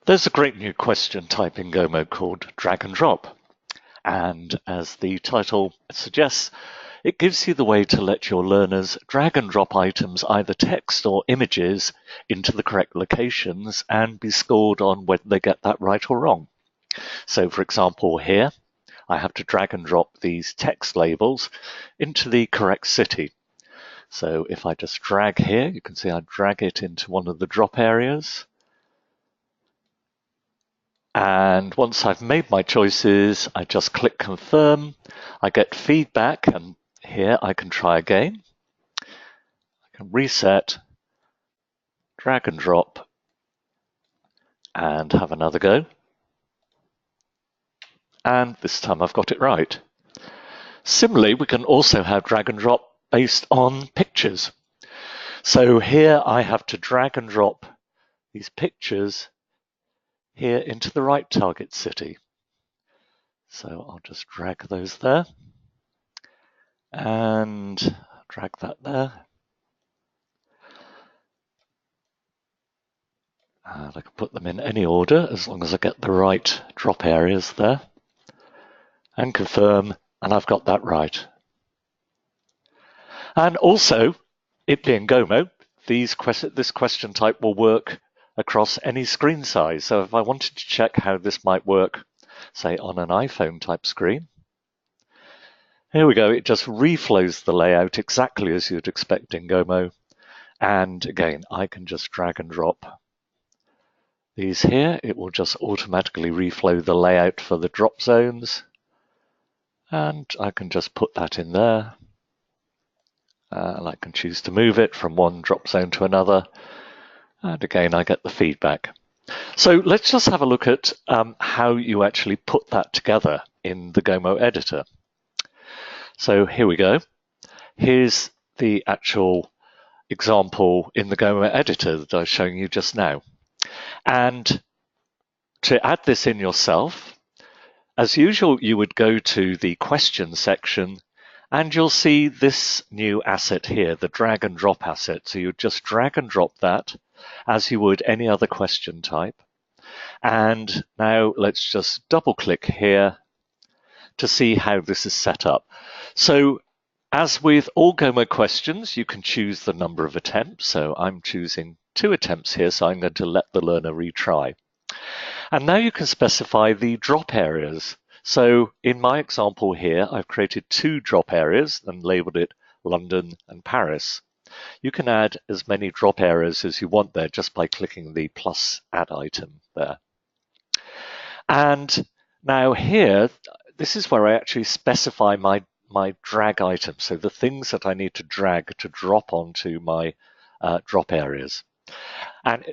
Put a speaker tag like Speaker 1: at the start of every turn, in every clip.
Speaker 1: There's a great new question type in Gomo called drag and drop. And as the title suggests, it gives you the way to let your learners drag and drop items, either text or images, into the correct locations and be scored on whether they get that right or wrong. So for example, here, I have to drag and drop these text labels into the correct city. So if I just drag here, you can see I drag it into one of the drop areas. And once I've made my choices, I just click confirm. I get feedback, and here I can try again. I can reset, drag and drop, and have another go. And this time I've got it right. Similarly, we can also have drag and drop based on pictures. So here I have to drag and drop these pictures here into the right target city. So I'll just drag those there and drag that there. And I can put them in any order as long as I get the right drop areas there. And confirm, and I've got that right. And also, it being Gomo, this question type will work across any screen size. So if I wanted to check how this might work, say on an iPhone type screen, here we go, it just reflows the layout exactly as you'd expect in Gomo. And again, I can just drag and drop these here. It will just automatically reflow the layout for the drop zones. And I can just put that in there. And I can choose to move it from one drop zone to another. And again, I get the feedback. So let's just have a look at how you actually put that together in the Gomo editor. So here we go. Here's the actual example in the Gomo editor that I was showing you just now. And to add this in yourself, as usual, you would go to the question section and you'll see this new asset here, the drag and drop asset. So you just drag and drop that as you would any other question type. And now let's just double click here to see how this is set up. So as with all Gomo questions, you can choose the number of attempts. So I'm choosing 2 attempts here, so I'm going to let the learner retry. And now you can specify the drop areas. So in my example here, I've created 2 drop areas and labeled it London and Paris. You can add as many drop areas as you want there just by clicking the plus add item there. And now here, this is where I actually specify my drag items, so the things that I need to drag to drop onto my drop areas. And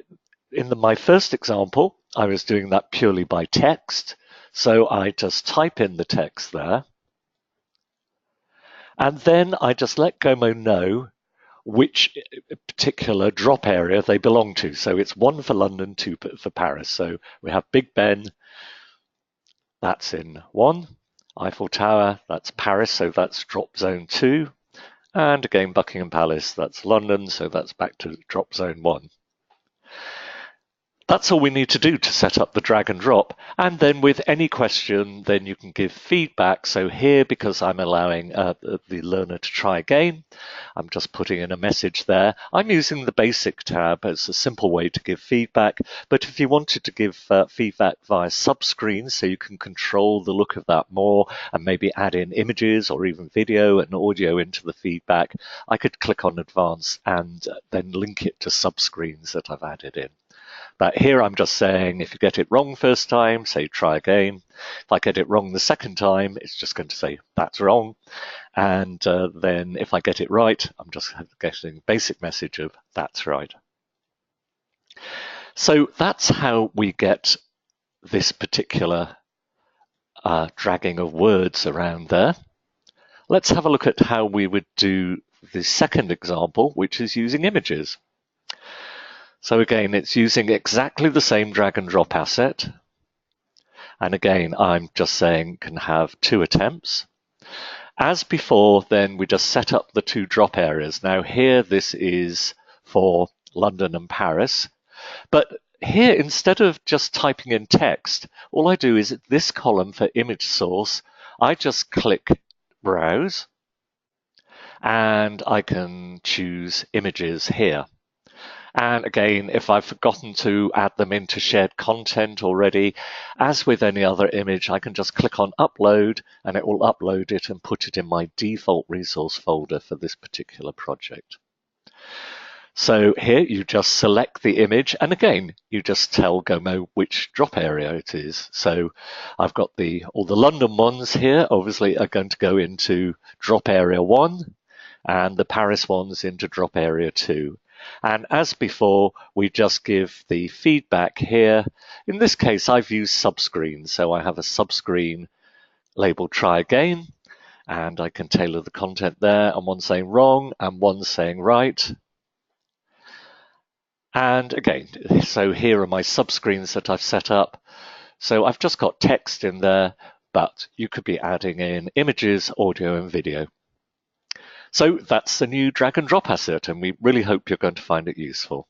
Speaker 1: in my first example, I was doing that purely by text. So I just type in the text there. And then I just let Gomo know which particular drop area they belong to. So it's 1 for London, 2 for Paris. So we have Big Ben, that's in 1. Eiffel Tower, that's Paris, so that's drop zone 2. And again, Buckingham Palace, that's London, so that's back to drop zone 1. That's all we need to do to set up the drag and drop. And then with any question, then you can give feedback. So here, because I'm allowing the learner to try again, I'm just putting in a message there. I'm using the basic tab as a simple way to give feedback. But if you wanted to give feedback via subscreen, so you can control the look of that more and maybe add in images or even video and audio into the feedback, I could click on advanced and then link it to subscreens that I've added in. But here I'm just saying, if you get it wrong first time, say try again. If I get it wrong the second time, it's just going to say that's wrong. And then if I get it right, I'm just getting a basic message of that's right. So that's how we get this particular dragging of words around there. Let's have a look at how we would do the second example, which is using images. So again, it's using exactly the same drag and drop asset. And again, I'm just saying can have 2 attempts. As before, then we just set up the 2 drop areas. Now here, this is for London and Paris. But here, instead of just typing in text, all I do is at this column for image source, I just click Browse, and I can choose images here. And again, if I've forgotten to add them into shared content already, as with any other image, I can just click on Upload, and it will upload it and put it in my default resource folder for this particular project. So here you just select the image, and again, you just tell Gomo which drop area it is. So I've got all the London ones here, obviously are going to go into drop area 1, and the Paris ones into drop area 2. And as before, we just give the feedback here. In this case, I've used subscreen, so I have a subscreen labeled try again, and I can tailor the content there, and one saying wrong and one saying right. And again, so here are my subscreens that I've set up. So I've just got text in there, but you could be adding in images, audio, and video. So that's the new drag and drop asset, and we really hope you're going to find it useful.